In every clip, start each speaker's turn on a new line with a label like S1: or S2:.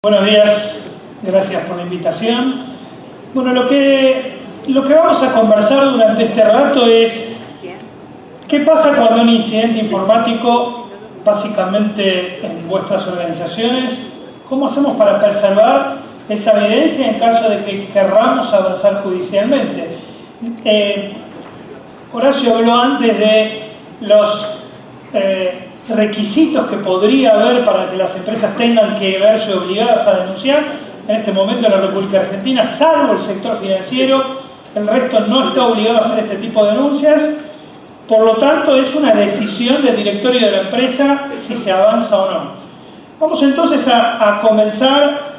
S1: Buenos días, gracias por la invitación. Bueno, lo que vamos a conversar durante este rato es qué pasa cuando un incidente informático, básicamente en vuestras organizaciones, cómo hacemos para preservar esa evidencia en caso de que querramos avanzar judicialmente. Horacio habló antes de los requisitos que podría haber para que las empresas tengan que verse obligadas a denunciar. En este momento en la República Argentina, salvo el sector financiero, el resto no está obligado a hacer este tipo de denuncias. Por lo tanto, es una decisión del directorio de la empresa si se avanza o no. Vamos entonces a comenzar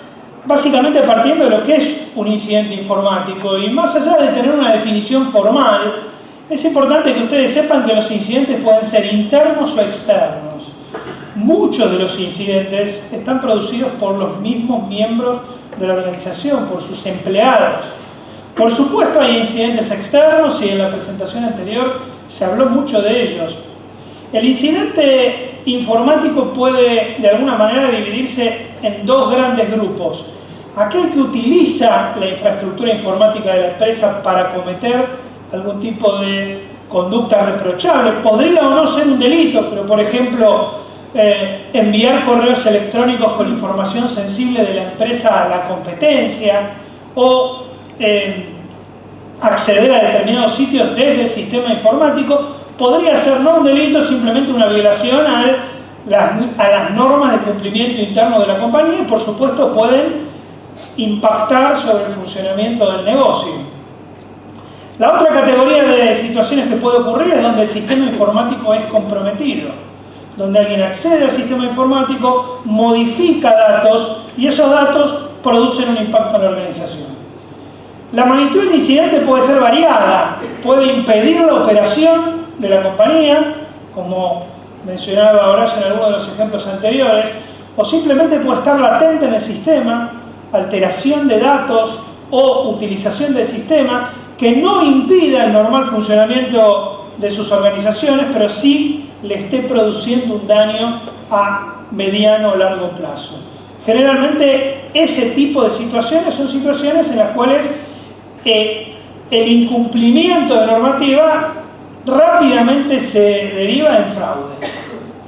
S1: básicamente partiendo de lo que es un incidente informático, y más allá de tener una definición formal, es importante que ustedes sepan que los incidentes pueden ser internos o externos. Muchos de los incidentes están producidos por los mismos miembros de la organización, por sus empleados. Por supuesto hay incidentes externos y en la presentación anterior se habló mucho de ellos. El incidente informático puede de alguna manera dividirse en dos grandes grupos. Aquel que utiliza la infraestructura informática de la empresa para cometer algún tipo de conducta reprochable. Podría o no ser un delito, pero por ejemplo, enviar correos electrónicos con información sensible de la empresa a la competencia, o acceder a determinados sitios desde el sistema informático, podría ser no un delito, simplemente una violación a las normas de cumplimiento interno de la compañía, y por supuesto pueden impactar sobre el funcionamiento del negocio. La otra categoría de situaciones que puede ocurrir es donde el sistema informático es comprometido, donde alguien accede al sistema informático, modifica datos y esos datos producen un impacto en la organización. La magnitud del incidente puede ser variada, puede impedir la operación de la compañía, como mencionaba Horacio en algunos de los ejemplos anteriores, o simplemente puede estar latente en el sistema, alteración de datos o utilización del sistema que no impida el normal funcionamiento de sus organizaciones, pero sí le esté produciendo un daño a mediano o largo plazo. Generalmente ese tipo de situaciones son situaciones en las cuales el incumplimiento de normativa rápidamente se deriva en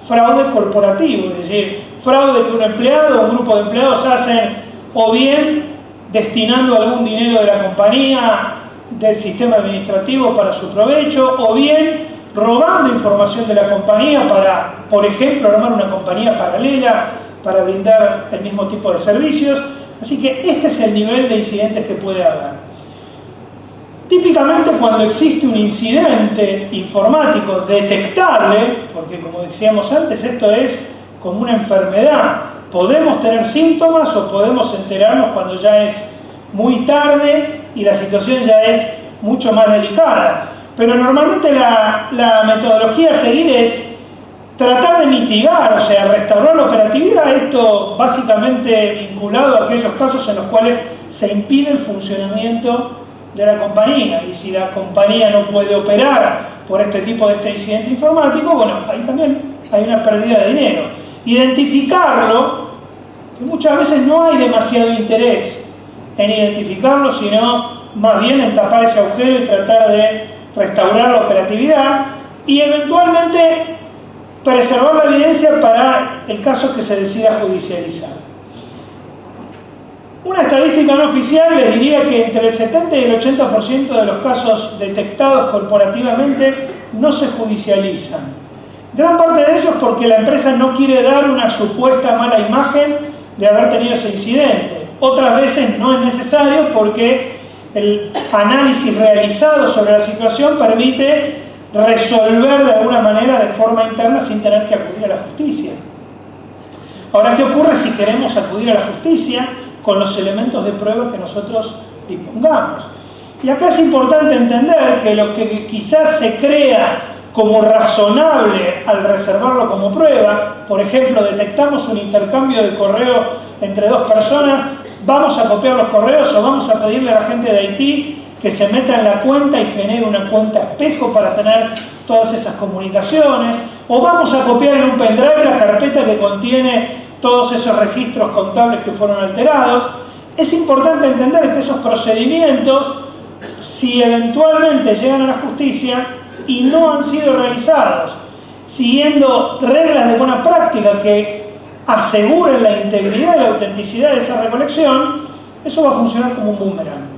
S1: fraude corporativo, es decir, fraude que un empleado o un grupo de empleados hacen o bien destinando algún dinero de la compañía del sistema administrativo para su provecho, o bien robando información de la compañía para, por ejemplo, armar una compañía paralela para brindar el mismo tipo de servicios. Así que este es el nivel de incidentes que puede haber. Típicamente cuando existe un incidente informático detectable, porque como decíamos antes, esto es como una enfermedad, podemos tener síntomas o podemos enterarnos cuando ya es muy tarde y la situación ya es mucho más delicada. Pero normalmente la metodología a seguir es tratar de mitigar, o sea, restaurar la operatividad, esto básicamente vinculado a aquellos casos en los cuales se impide el funcionamiento de la compañía. Y si la compañía no puede operar por este tipo de incidente informático, bueno, ahí también hay una pérdida de dinero. Identificarlo, que muchas veces no hay demasiado interés en identificarlo, sino más bien en tapar ese agujero y tratar de restaurar la operatividad y eventualmente preservar la evidencia para el caso que se decida judicializar. Una estadística no oficial les diría que entre el 70 y el 80% de los casos detectados corporativamente no se judicializan. Gran parte de ellos porque la empresa no quiere dar una supuesta mala imagen de haber tenido ese incidente. Otras veces no es necesario porque el análisis realizado sobre la situación permite resolver de alguna manera de forma interna sin tener que acudir a la justicia. Ahora, ¿qué ocurre si queremos acudir a la justicia con los elementos de prueba que nosotros dispongamos? Y acá es importante entender que lo que quizás se crea como razonable al reservarlo como prueba, por ejemplo, detectamos un intercambio de correo entre dos personas, vamos a copiar los correos o vamos a pedirle a la gente de Haití que se meta en la cuenta y genere una cuenta espejo para tener todas esas comunicaciones, o vamos a copiar en un pendrive la carpeta que contiene todos esos registros contables que fueron alterados. Es importante entender que esos procedimientos, si eventualmente llegan a la justicia y no han sido realizados, siguiendo reglas de buena práctica que aseguren la integridad y la autenticidad de esa recolección, eso va a funcionar como un boomerang.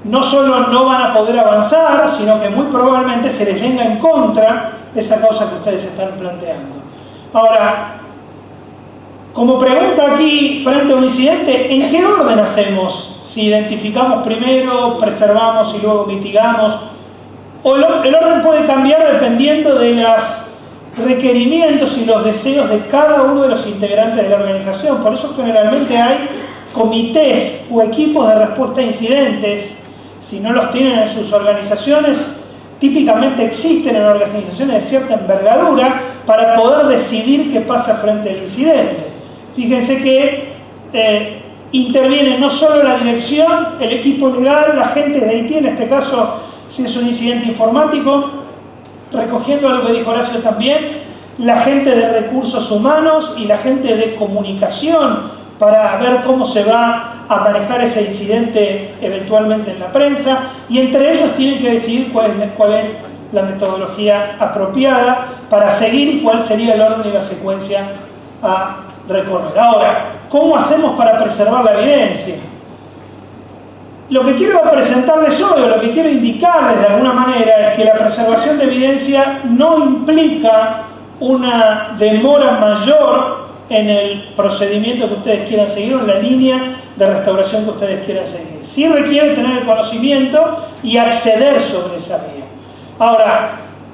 S1: No solo no van a poder avanzar, sino que muy probablemente se les venga en contra esa causa que ustedes están planteando. Ahora, como pregunta aquí frente a un incidente, ¿en qué orden hacemos? Si identificamos primero, preservamos y luego mitigamos. O el orden puede cambiar dependiendo de los requerimientos y los deseos de cada uno de los integrantes de la organización. Por eso generalmente hay comités o equipos de respuesta a incidentes. Si no los tienen en sus organizaciones, típicamente existen en organizaciones de cierta envergadura para poder decidir qué pasa frente al incidente. Fíjense que interviene no solo la dirección, el equipo legal, la gente de IT, en este caso, si es un incidente informático, recogiendo lo que dijo Horacio también, la gente de recursos humanos y la gente de comunicación para ver cómo se va a manejar ese incidente eventualmente en la prensa, y entre ellos tienen que decidir cuál es la metodología apropiada para seguir y cuál sería el orden y la secuencia a recorrer. Ahora, ¿cómo hacemos para preservar la evidencia? Lo que quiero presentarles hoy, o lo que quiero indicarles de alguna manera, es que la preservación de evidencia no implica una demora mayor en el procedimiento que ustedes quieran seguir o en la línea de restauración que ustedes quieran seguir. Sí requiere tener el conocimiento y acceder sobre esa vía. Ahora,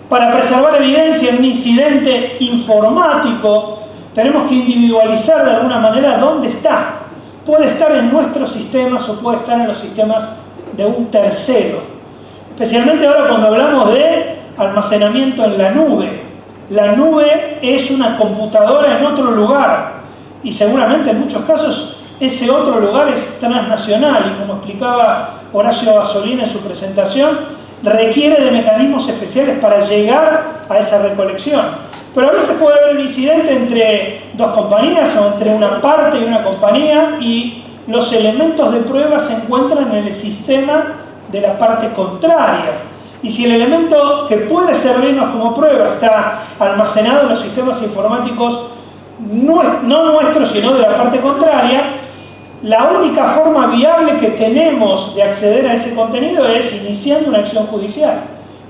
S1: para preservar evidencia en un incidente informático, tenemos que individualizar de alguna manera dónde está. Puede estar en nuestros sistemas o puede estar en los sistemas de un tercero. Especialmente ahora cuando hablamos de almacenamiento en la nube. La nube es una computadora en otro lugar y seguramente en muchos casos ese otro lugar es transnacional y, como explicaba Horacio Basolina en su presentación, requiere de mecanismos especiales para llegar a esa recolección. Pero a veces puede haber un incidente entre dos compañías o entre una parte y una compañía y los elementos de prueba se encuentran en el sistema de la parte contraria. Y si el elemento que puede servirnos como prueba está almacenado en los sistemas informáticos no nuestros, sino de la parte contraria, la única forma viable que tenemos de acceder a ese contenido es iniciando una acción judicial.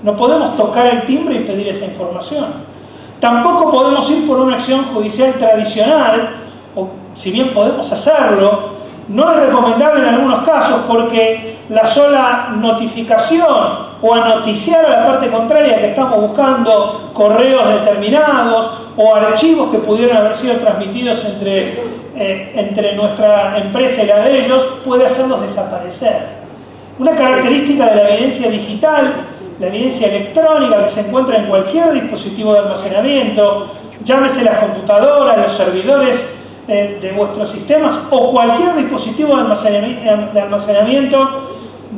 S1: No podemos tocar el timbre y pedir esa información. Tampoco podemos ir por una acción judicial tradicional, o si bien podemos hacerlo, no es recomendable en algunos casos porque la sola notificación o anoticiar a la parte contraria que estamos buscando correos determinados o archivos que pudieran haber sido transmitidos entre nuestra empresa y la de ellos puede hacerlos desaparecer. Una característica de la evidencia digital, la evidencia electrónica que se encuentra en cualquier dispositivo de almacenamiento, llámese las computadoras, los servidores de vuestros sistemas o cualquier dispositivo de almacenamiento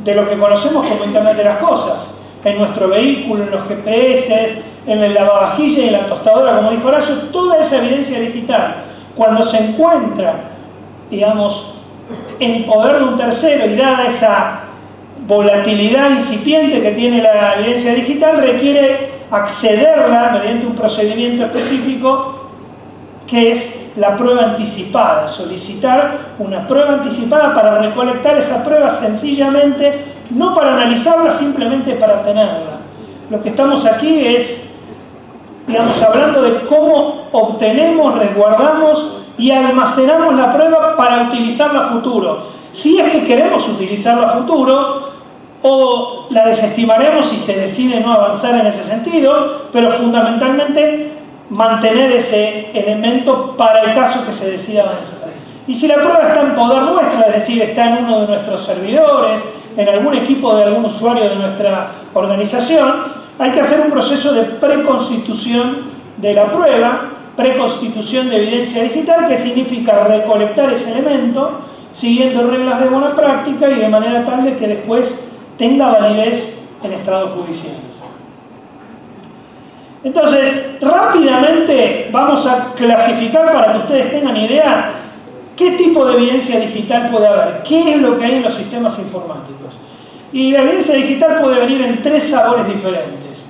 S1: de lo que conocemos como Internet de las Cosas, en nuestro vehículo, en los GPS, en el lavavajillas y en la tostadora, como dijo Horacio, toda esa evidencia digital, cuando se encuentra, digamos, en poder de un tercero y dada esa volatilidad incipiente que tiene la evidencia digital, requiere accederla mediante un procedimiento específico que es la prueba anticipada, solicitar una prueba anticipada para recolectar esa prueba sencillamente, no para analizarla, simplemente para tenerla. Lo que estamos aquí es, digamos, hablando de cómo obtenemos, resguardamos y almacenamos la prueba para utilizarla a futuro. Si es que queremos utilizarla a futuro, o la desestimaremos si se decide no avanzar en ese sentido, pero fundamentalmente mantener ese elemento para el caso que se decida avanzar. Y si la prueba está en poder nuestra, es decir, está en uno de nuestros servidores, en algún equipo de algún usuario de nuestra organización, hay que hacer un proceso de preconstitución de la prueba, preconstitución de evidencia digital, que significa recolectar ese elemento siguiendo reglas de buena práctica y de manera tal de que después tenga validez en estrados judiciales. Entonces, rápidamente vamos a clasificar para que ustedes tengan idea qué tipo de evidencia digital puede haber, qué es lo que hay en los sistemas informáticos. Y la evidencia digital puede venir en 3 sabores diferentes.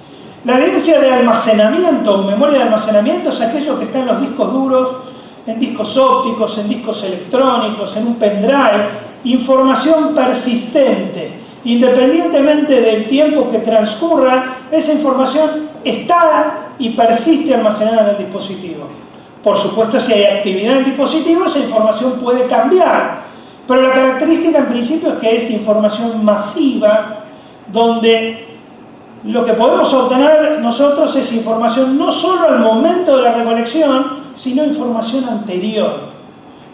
S1: La evidencia de almacenamiento, memoria de almacenamiento, es aquello que está en los discos duros, en discos ópticos, en discos electrónicos, en un pendrive, información persistente. Independientemente del tiempo que transcurra, esa información está y persiste almacenada en el dispositivo. Por supuesto, si hay actividad en el dispositivo, esa información puede cambiar. Pero la característica en principio es que es información masiva, donde lo que podemos obtener nosotros es información no solo al momento de la recolección, sino información anterior.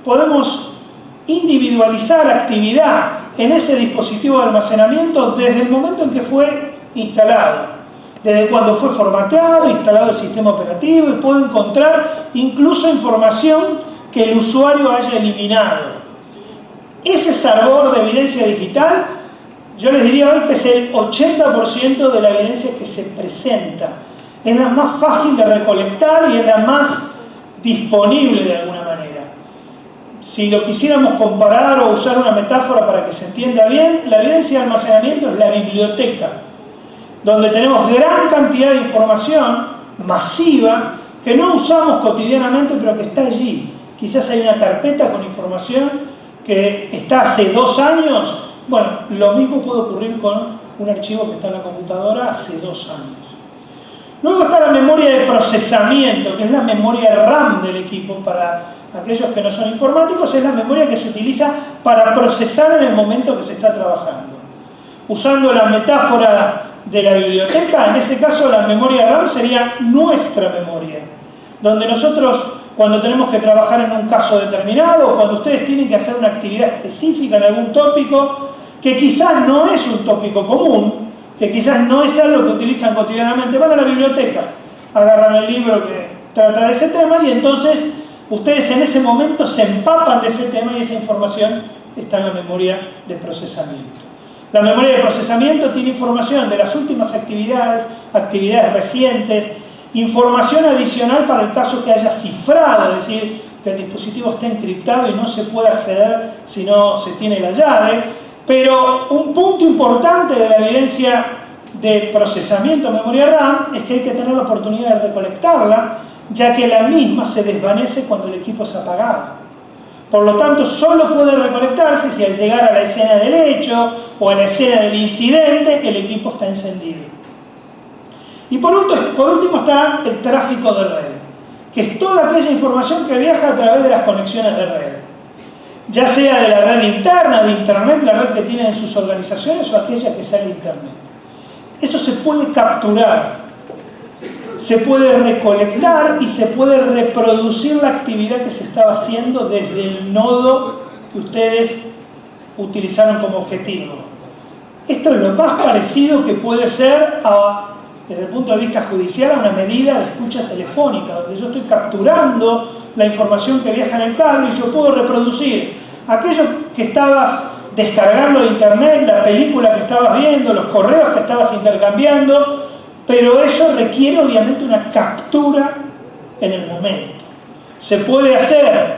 S1: Podemos individualizar actividad en ese dispositivo de almacenamiento desde el momento en que fue instalado, desde cuando fue formateado, instalado el sistema operativo, y puedo encontrar incluso información que el usuario haya eliminado. Ese sabor de evidencia digital, yo les diría hoy que es el 80% de la evidencia que se presenta. Es la más fácil de recolectar y es la más disponible de alguna manera. Si lo quisiéramos comparar o usar una metáfora para que se entienda bien, la evidencia de almacenamiento es la biblioteca, donde tenemos gran cantidad de información masiva que no usamos cotidianamente, pero que está allí. Quizás hay una carpeta con información que está hace 2 años. Bueno, lo mismo puede ocurrir con un archivo que está en la computadora hace 2 años. Luego está la memoria de procesamiento, que es la memoria RAM del equipo. Para aquellos que no son informáticos, es la memoria que se utiliza para procesar en el momento que se está trabajando. Usando la metáfora de la biblioteca, en este caso la memoria RAM sería nuestra memoria, donde nosotros, cuando tenemos que trabajar en un caso determinado, o cuando ustedes tienen que hacer una actividad específica en algún tópico, que quizás no es un tópico común, que quizás no es algo que utilizan cotidianamente, van a la biblioteca, agarran el libro que trata de ese tema y entonces ustedes en ese momento se empapan de ese tema y esa información está en la memoria de procesamiento. La memoria de procesamiento tiene información de las últimas actividades, actividades recientes, información adicional para el caso que haya cifrado, es decir, que el dispositivo esté encriptado y no se puede acceder si no se tiene la llave. Pero un punto importante de la evidencia de procesamiento de memoria RAM es que hay que tener la oportunidad de recolectarla, ya que la misma se desvanece cuando el equipo es apagado. Por lo tanto, solo puede recolectarse si al llegar a la escena del hecho o a la escena del incidente, el equipo está encendido. Y por último está el tráfico de red, que es toda aquella información que viaja a través de las conexiones de red. Ya sea de la red interna, de Internet, la red que tienen en sus organizaciones, o aquella que sale de Internet. Eso se puede capturar, se puede recolectar y se puede reproducir la actividad que se estaba haciendo desde el nodo que ustedes utilizaron como objetivo. Esto es lo más parecido que puede ser, desde el punto de vista judicial, a una medida de escucha telefónica, donde yo estoy capturando la información que viaja en el cable y yo puedo reproducir aquello que estabas descargando de internet, la película que estabas viendo, los correos que estabas intercambiando, pero eso requiere obviamente una captura en el momento. Se puede hacer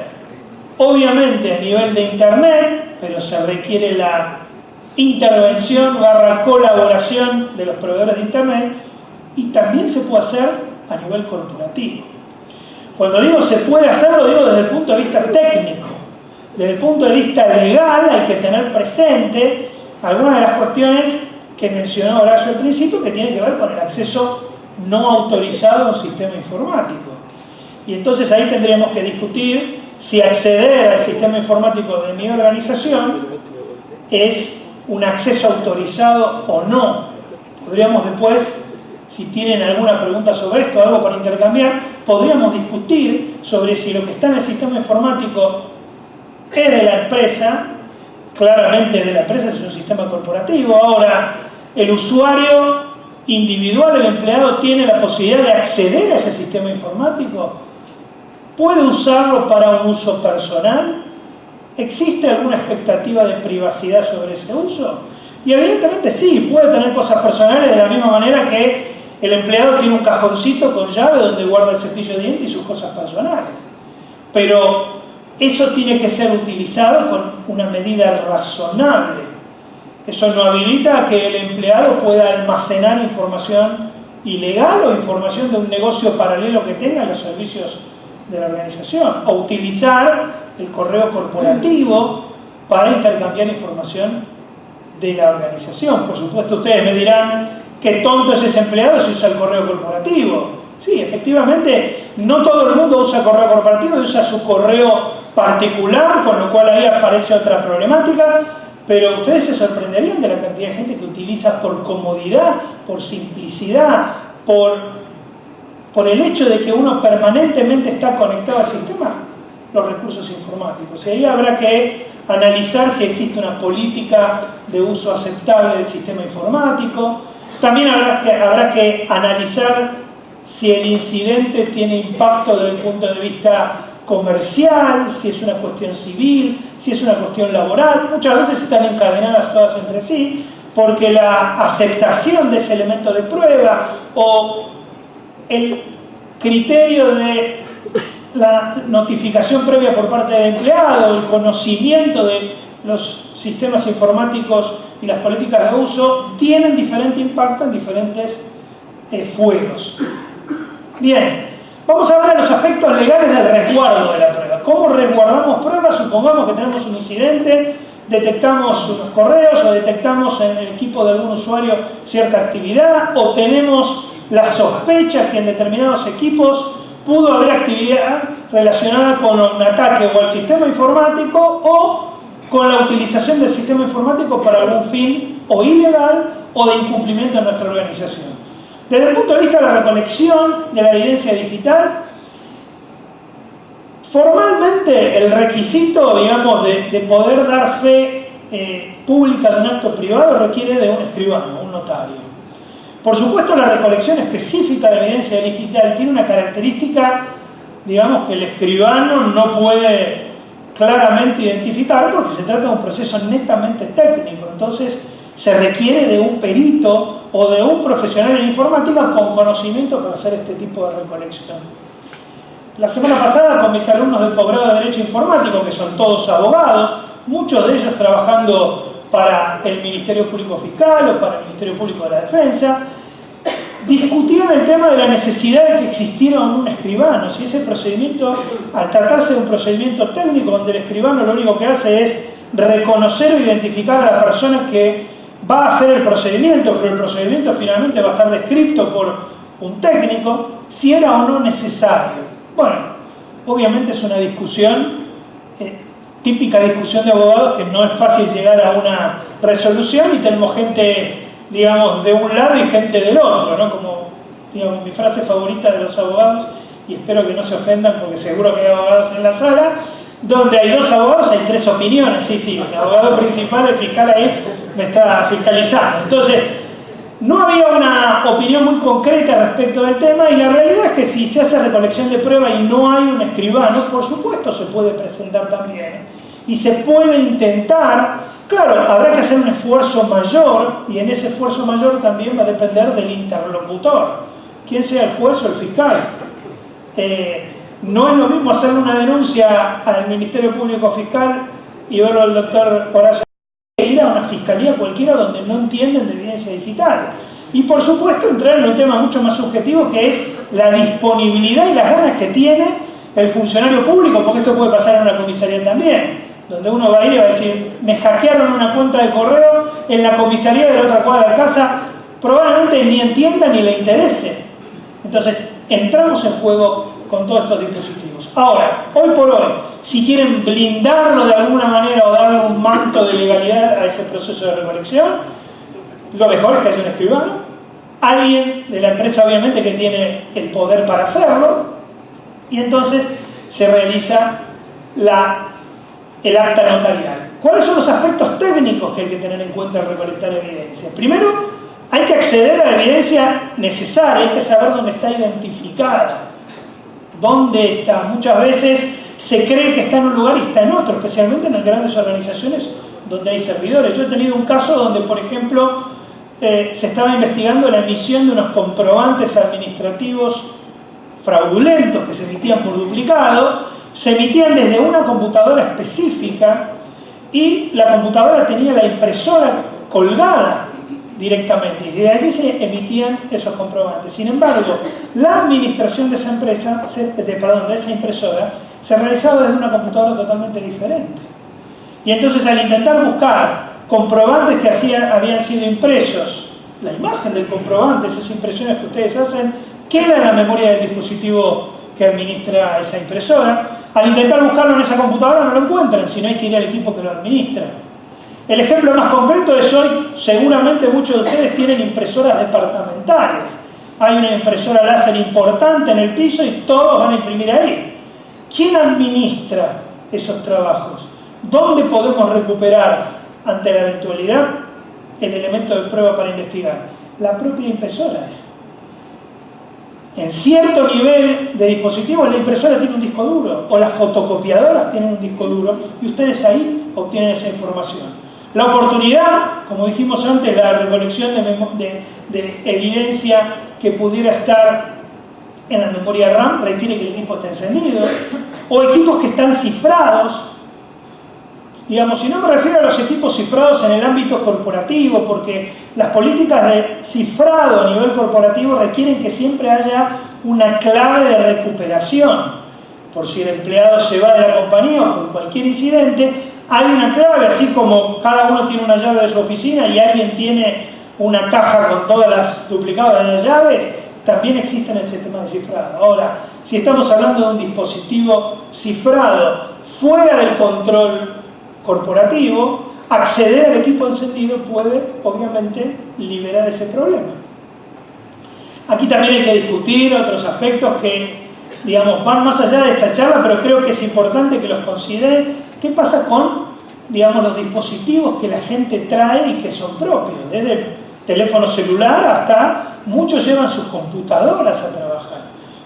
S1: obviamente a nivel de internet, pero se requiere la intervención / colaboración de los proveedores de internet, y también se puede hacer a nivel corporativo. Cuando digo se puede hacer, lo digo desde el punto de vista técnico. Desde el punto de vista legal hay que tener presente algunas de las cuestiones que mencionó Horacio al principio, que tienen que ver con el acceso no autorizado a un sistema informático. Y entonces ahí tendríamos que discutir si acceder al sistema informático de mi organización es un acceso autorizado o no. Podríamos después, si tienen alguna pregunta sobre esto, algo para intercambiar, podríamos discutir sobre si lo que está en el sistema informático es de la empresa. Claramente de la empresa, es un sistema corporativo. Ahora, el usuario individual, el empleado, tiene la posibilidad de acceder a ese sistema informático. ¿Puede usarlo para un uso personal? ¿Existe alguna expectativa de privacidad sobre ese uso? Y evidentemente sí, puede tener cosas personales de la misma manera que el empleado tiene un cajoncito con llave donde guarda el cepillo de dientes y sus cosas personales. Pero eso tiene que ser utilizado con una medida razonable. Eso no habilita a que el empleado pueda almacenar información ilegal o información de un negocio paralelo que tenga en los servicios de la organización, o utilizar el correo corporativo para intercambiar información de la organización. Por supuesto, ustedes me dirán, qué tonto es ese empleado si usa el correo corporativo. Sí, efectivamente, no todo el mundo usa correo corporativo y usa su correo particular, con lo cual ahí aparece otra problemática, pero ustedes se sorprenderían de la cantidad de gente que utiliza por comodidad, por simplicidad, por el hecho de que uno permanentemente está conectado al sistema, los recursos informáticos. Y ahí habrá que analizar si existe una política de uso aceptable del sistema informático. También habrá que analizar si el incidente tiene impacto desde el punto de vista comercial, si es una cuestión civil, si es una cuestión laboral. Muchas veces están encadenadas todas entre sí, porque la aceptación de ese elemento de prueba o el criterio de la notificación previa por parte del empleado, el conocimiento de los sistemas informáticos y las políticas de uso, tienen diferente impacto en diferentes fuegos. Bien, vamos a ver los aspectos legales del resguardo de la prueba. ¿Cómo resguardamos pruebas? Supongamos que tenemos un incidente, detectamos unos correos o detectamos en el equipo de algún usuario cierta actividad, o tenemos la sospecha que en determinados equipos pudo haber actividad relacionada con un ataque o al sistema informático o con la utilización del sistema informático para algún fin o ilegal o de incumplimiento de nuestra organización. Desde el punto de vista de la recolección de la evidencia digital, formalmente el requisito, digamos, de poder dar fe pública de un acto privado requiere de un escribano, un notario. Por supuesto, la recolección específica de evidencia digital tiene una característica, digamos, que el escribano no puede claramente identificar porque se trata de un proceso netamente técnico. Entonces, se requiere de un perito o de un profesional en informática con conocimiento para hacer este tipo de recolección. La semana pasada, con mis alumnos del posgrado de Derecho Informático, que son todos abogados, muchos de ellos trabajando para el Ministerio Público Fiscal o para el Ministerio Público de la Defensa, discutían el tema de la necesidad de que existiera un escribano. Si ese procedimiento, al tratarse de un procedimiento técnico donde el escribano lo único que hace es reconocer o identificar a la persona que va a hacer el procedimiento, pero el procedimiento finalmente va a estar descrito por un técnico, si era o no necesario. Bueno, obviamente es una discusión, típica discusión de abogados, que no es fácil llegar a una resolución y tenemos gente, digamos, de un lado y gente del otro, ¿no? Como, digamos, mi frase favorita de los abogados, y espero que no se ofendan porque seguro que hay abogados en la sala, donde hay dos abogados hay tres opiniones. Sí, el abogado principal, el fiscal ahí, me está fiscalizando. Entonces, no había una opinión muy concreta respecto del tema, y la realidad es que si se hace recolección de prueba y no hay un escribano, por supuesto se puede presentar también, y se puede intentar. Claro, habrá que hacer un esfuerzo mayor, y en ese esfuerzo mayor también va a depender del interlocutor, quién sea el juez o el fiscal. No es lo mismo hacer una denuncia al Ministerio Público Fiscal y verlo al doctor Horacio que ir a una fiscalía cualquiera donde no entienden de evidencia digital. Y por supuesto entrar en un tema mucho más subjetivo, que es la disponibilidad y las ganas que tiene el funcionario público, porque esto puede pasar en una comisaría también, donde uno va a ir y va a decir, me hackearon una cuenta de correo en la comisaría de la otra cuadra de casa, probablemente ni entienda ni le interese. Entonces, entramos en juego con todos estos dispositivos. Ahora, hoy por hoy, si quieren blindarlo de alguna manera o darle un manto de legalidad a ese proceso de recolección, lo mejor es que haya un escribano, alguien de la empresa obviamente que tiene el poder para hacerlo, y entonces se realiza el acta notarial. ¿Cuáles son los aspectos técnicos que hay que tener en cuenta al recolectar evidencia? Primero, hay que acceder a la evidencia necesaria, hay que saber dónde está identificada, dónde está. Muchas veces se cree que está en un lugar y está en otro, especialmente en las grandes organizaciones donde hay servidores. Yo he tenido un caso donde, por ejemplo, se estaba investigando la emisión de unos comprobantes administrativos fraudulentos que se emitían por duplicado, se emitían desde una computadora específica y la computadora tenía la impresora colgada directamente y desde allí se emitían esos comprobantes. Sin embargo, la administración de esa empresa, de esa impresora, se realizaba desde una computadora totalmente diferente. Y entonces, al intentar buscar comprobantes que habían sido impresos, la imagen del comprobante, esas impresiones que ustedes hacen, queda en la memoria del dispositivo que administra esa impresora. Al intentar buscarlo en esa computadora no lo encuentran, sino hay que ir al equipo que lo administra. El ejemplo más concreto es hoy, seguramente muchos de ustedes tienen impresoras departamentales. Hay una impresora láser importante en el piso y todos van a imprimir ahí. ¿Quién administra esos trabajos? ¿Dónde podemos recuperar, ante la eventualidad, el elemento de prueba para investigar? La propia impresora es. En cierto nivel de dispositivos la impresora tiene un disco duro, o las fotocopiadoras tienen un disco duro, y ustedes ahí obtienen esa información. La oportunidad, como dijimos antes, la recolección de evidencia que pudiera estar en la memoria RAM requiere que el equipo esté encendido, o equipos que están cifrados. Digamos, si no me refiero a los equipos cifrados en el ámbito corporativo, porque las políticas de cifrado a nivel corporativo requieren que siempre haya una clave de recuperación. Por si el empleado se va de la compañía o por cualquier incidente, hay una clave, así como cada uno tiene una llave de su oficina y alguien tiene una caja con todas las duplicadas de las llaves, también existe en el sistema de cifrado. Ahora, si estamos hablando de un dispositivo cifrado fuera del control corporativo, acceder al equipo encendido puede, obviamente, liberar ese problema. Aquí también hay que discutir otros aspectos que, digamos, van más allá de esta charla, pero creo que es importante que los consideren. ¿Qué pasa con, digamos, los dispositivos que la gente trae y que son propios? Desde el teléfono celular hasta muchos llevan sus computadoras a trabajar.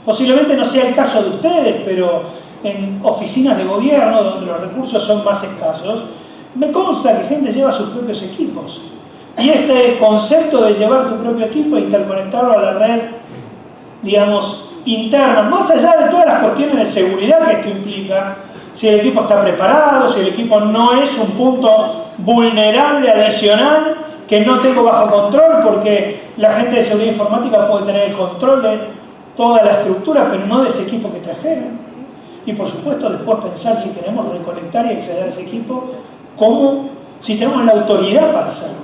S1: Posiblemente no sea el caso de ustedes, pero en oficinas de gobierno, donde los recursos son más escasos, me consta que gente lleva sus propios equipos. Y este concepto de llevar tu propio equipo e interconectarlo a la red, digamos, interna, más allá de todas las cuestiones de seguridad que esto implica, si el equipo está preparado, si el equipo no es un punto vulnerable adicional que no tengo bajo control, porque la gente de seguridad informática puede tener el control de toda la estructura, pero no de ese equipo que trajeron. Y por supuesto después pensar si queremos recolectar y acceder a ese equipo, ¿cómo? Si tenemos la autoridad para hacerlo.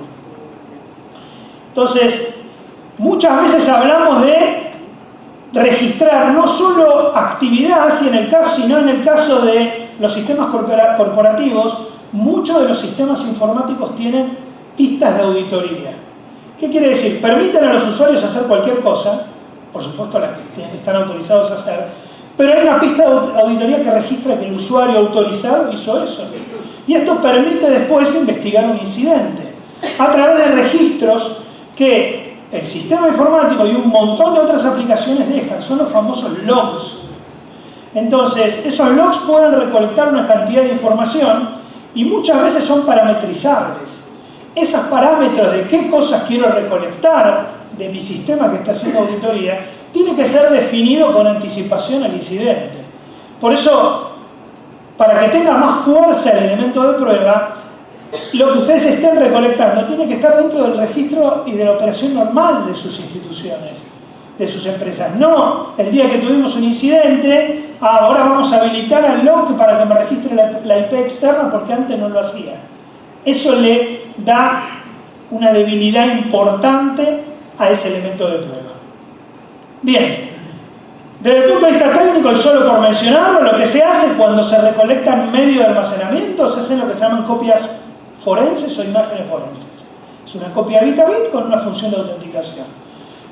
S1: Entonces, muchas veces hablamos de registrar no solo actividad, sino en el caso de los sistemas corporativos, muchos de los sistemas informáticos tienen pistas de auditoría. ¿Qué quiere decir? Permiten a los usuarios hacer cualquier cosa, por supuesto las que están autorizados a hacer, pero hay una pista de auditoría que registra que el usuario autorizado hizo eso. Y esto permite después investigar un incidente a través de registros que el sistema informático y un montón de otras aplicaciones dejan. Son los famosos logs. Entonces, esos logs pueden recolectar una cantidad de información y muchas veces son parametrizables. Esos parámetros de qué cosas quiero recolectar de mi sistema que está haciendo auditoría tiene que ser definido con anticipación al incidente. Por eso, para que tenga más fuerza el elemento de prueba, lo que ustedes estén recolectando tiene que estar dentro del registro y de la operación normal de sus instituciones, de sus empresas. No el día que tuvimos un incidente, ahora vamos a habilitar al log para que me registre la IP externa porque antes no lo hacía. Eso le da una debilidad importante a ese elemento de prueba. Bien, desde el punto de vista técnico, y solo por mencionarlo, lo que se hace cuando se recolectan medios de almacenamiento, se hacen lo que se llaman copias forenses o imágenes forenses. Es una copia bit a bit con una función de autenticación.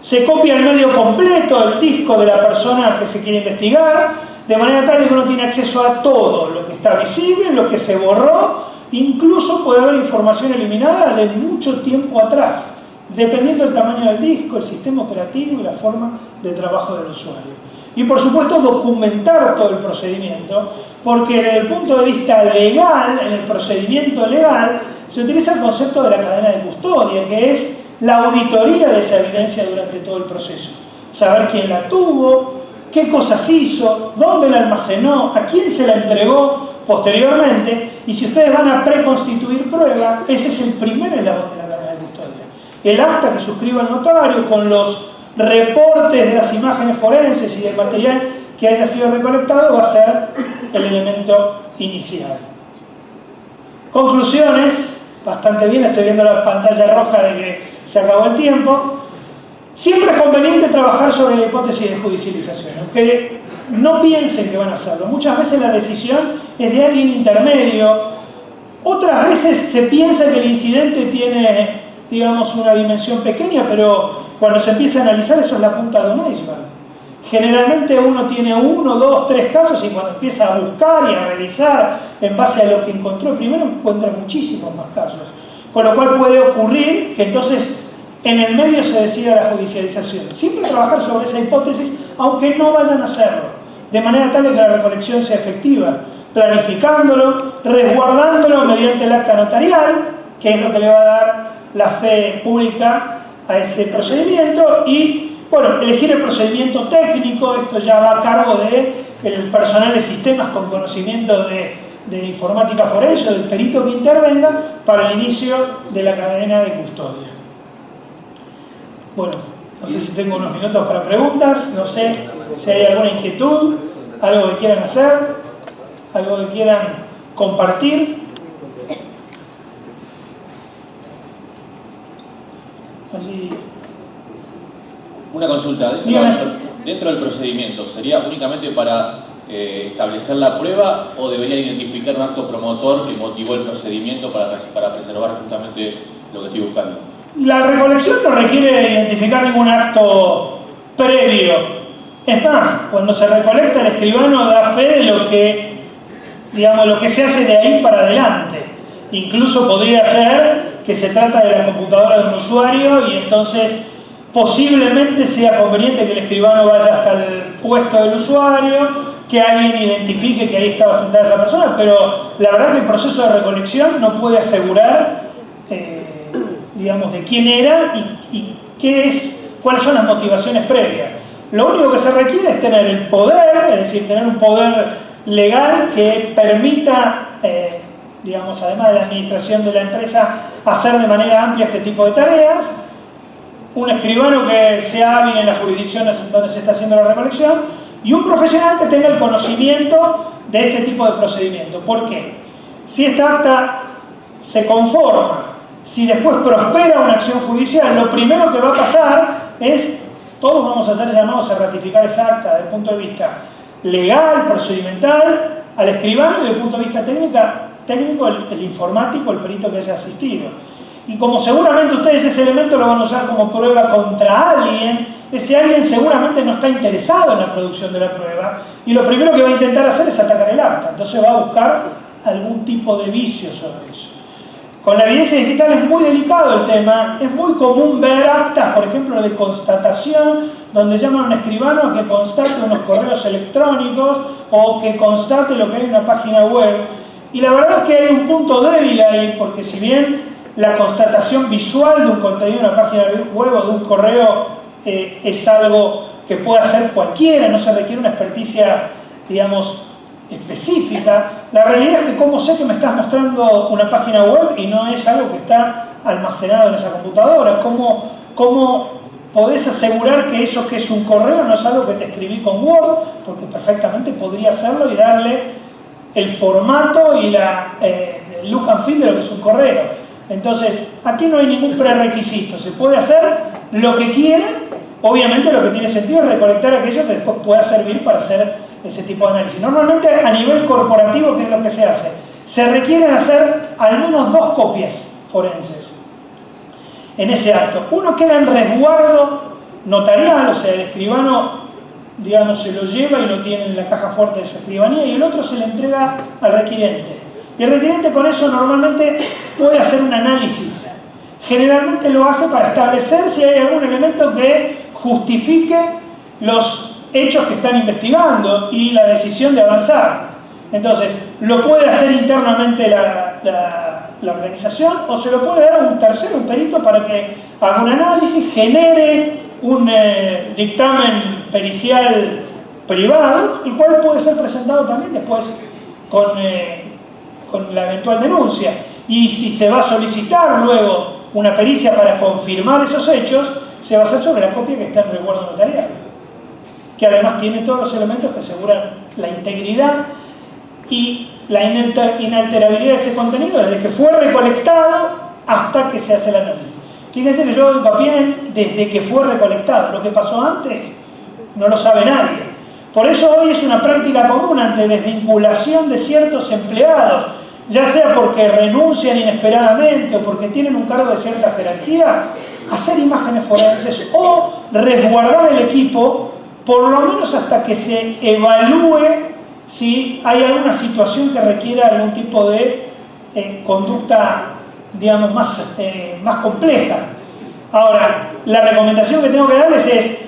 S1: Se copia el medio completo, el disco de la persona que se quiere investigar, de manera tal que uno tiene acceso a todo lo que está visible, lo que se borró, incluso puede haber información eliminada de mucho tiempo atrás, dependiendo del tamaño del disco, el sistema operativo y la forma de trabajo del usuario. Y por supuesto documentar todo el procedimiento, porque desde el punto de vista legal, en el procedimiento legal, se utiliza el concepto de la cadena de custodia, que es la auditoría de esa evidencia durante todo el proceso. Saber quién la tuvo, qué cosas hizo, dónde la almacenó, a quién se la entregó posteriormente, y si ustedes van a preconstituir prueba, ese es el primer eslabón de la cadena de custodia. El acta que suscriba el notario con los reportes de las imágenes forenses y del material que haya sido recolectado va a ser el elemento inicial. Conclusiones, bastante bien, estoy viendo la pantalla roja de que se acabó el tiempo. Siempre es conveniente trabajar sobre la hipótesis de judicialización, aunque no piensen que van a hacerlo. Muchas veces la decisión es de alguien intermedio, otras veces se piensa que el incidente tiene, digamos, una dimensión pequeña, pero cuando se empieza a analizar eso es la punta de un iceberg. Generalmente uno tiene 1, 2, 3 casos y cuando empieza a buscar y a revisar en base a lo que encontró primero encuentra muchísimos más casos. Con lo cual puede ocurrir que entonces en el medio se decida la judicialización. Siempre trabajar sobre esa hipótesis, aunque no vayan a hacerlo, de manera tal que la recolección sea efectiva, planificándolo, resguardándolo mediante el acta notarial, que es lo que le va a dar la fe pública a ese procedimiento, y bueno, elegir el procedimiento técnico. Esto ya va a cargo del personal de sistemas con conocimiento de informática forense, del perito que intervenga para el inicio de la cadena de custodia. Bueno, no sé si tengo unos minutos para preguntas, no sé si hay alguna inquietud, algo que quieran hacer, algo que quieran compartir. Así.
S2: Una consulta, dentro del procedimiento, ¿sería únicamente para establecer la prueba o debería identificar un acto promotor que motivó el procedimiento para preservar justamente lo que estoy buscando?
S1: La recolección no requiere identificar ningún acto previo. Es más, cuando se recolecta el escribano da fe de lo que, digamos, lo que se hace de ahí para adelante. Incluso podría ser que se trata de la computadora de un usuario y entonces posiblemente sea conveniente que el escribano vaya hasta el puesto del usuario, que alguien identifique que ahí estaba sentada esa persona, pero la verdad que el proceso de recolección no puede asegurar, digamos, de quién era y cuáles son las motivaciones previas. Lo único que se requiere es tener el poder, es decir, tener un poder legal que permita, digamos, además de la administración de la empresa, hacer de manera amplia este tipo de tareas. Un escribano que sea hábil en las jurisdicciones en donde se está haciendo la recolección y un profesional que tenga el conocimiento de este tipo de procedimiento. ¿Por qué? Si esta acta se conforma, si después prospera una acción judicial, lo primero que va a pasar es, todos vamos a ser llamados a ratificar esa acta desde el punto de vista legal, procedimental, al escribano, y desde el punto de vista técnico, el informático, el perito que haya asistido. Y como seguramente ustedes ese elemento lo van a usar como prueba contra alguien, ese alguien seguramente no está interesado en la producción de la prueba y lo primero que va a intentar hacer es atacar el acta. Entonces va a buscar algún tipo de vicio sobre eso. Con la evidencia digital es muy delicado el tema. Es muy común ver actas, por ejemplo, de constatación, donde llaman a un escribano a que constate unos correos electrónicos o que constate lo que hay en una página web. Y la verdad es que hay un punto débil ahí, porque si bien la constatación visual de un contenido de una página web o de un correo es algo que puede hacer cualquiera, no se requiere una experticia, digamos, específica. La realidad es que cómo sé que me estás mostrando una página web y no es algo que está almacenado en esa computadora. ¿Cómo podés asegurar que eso que es un correo no es algo que te escribí con Word? Porque perfectamente podría hacerlo y darle el formato y el look and feel de lo que es un correo. Entonces, aquí no hay ningún prerequisito, se puede hacer lo que quieren. Obviamente lo que tiene sentido es recolectar aquello que después pueda servir para hacer ese tipo de análisis. Normalmente a nivel corporativo, ¿qué es lo que se hace? Se requieren hacer al menos 2 copias forenses en ese acto. Uno queda en resguardo notarial, o sea, el escribano, digamos, se lo lleva y lo tiene en la caja fuerte de su escribanía, y el otro se le entrega al requirente. Y el requirente con eso normalmente puede hacer un análisis. Generalmente lo hace para establecer si hay algún elemento que justifique los hechos que están investigando y la decisión de avanzar. Entonces, lo puede hacer internamente la organización, o se lo puede dar a un tercero, un perito, para que haga un análisis, genere un dictamen pericial privado, el cual puede ser presentado también después con la eventual denuncia. Y si se va a solicitar luego una pericia para confirmar esos hechos, se va a hacer sobre la copia que está en resguardo notarial, que además tiene todos los elementos que aseguran la integridad y la inalterabilidad de ese contenido desde que fue recolectado hasta que se hace el análisis. Fíjense que yo hago hincapié en desde que fue recolectado. Lo que pasó antes no lo sabe nadie. Por eso hoy es una práctica común ante desvinculación de ciertos empleados, ya sea porque renuncian inesperadamente o porque tienen un cargo de cierta jerarquía, hacer imágenes forenses o resguardar el equipo, por lo menos hasta que se evalúe si hay alguna situación que requiera algún tipo de conducta, digamos, más compleja. Ahora, la recomendación que tengo que darles es: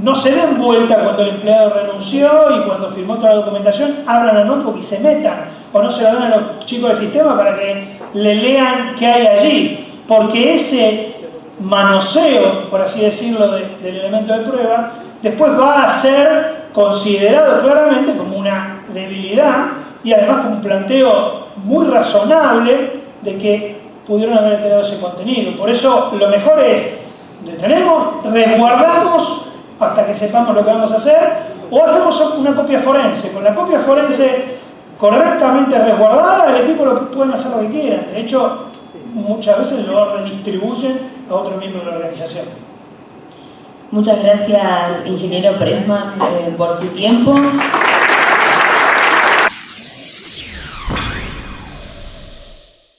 S1: no se den vuelta cuando el empleado renunció y cuando firmó toda la documentación, abran la notebook y se metan, o no se la dan a los chicos del sistema para que le lean qué hay allí, porque ese manoseo, por así decirlo, del elemento de prueba, después va a ser considerado claramente como una debilidad y además como un planteo muy razonable de que pudieron haber alterado ese contenido. Por eso lo mejor es: detenemos, resguardamos hasta que sepamos lo que vamos a hacer, o hacemos una copia forense. Con la copia forense correctamente resguardada, el equipo pueden hacer lo que quieran. De hecho, muchas veces lo redistribuyen a otro miembro de la organización.
S3: Muchas gracias, ingeniero Pressman, por su tiempo.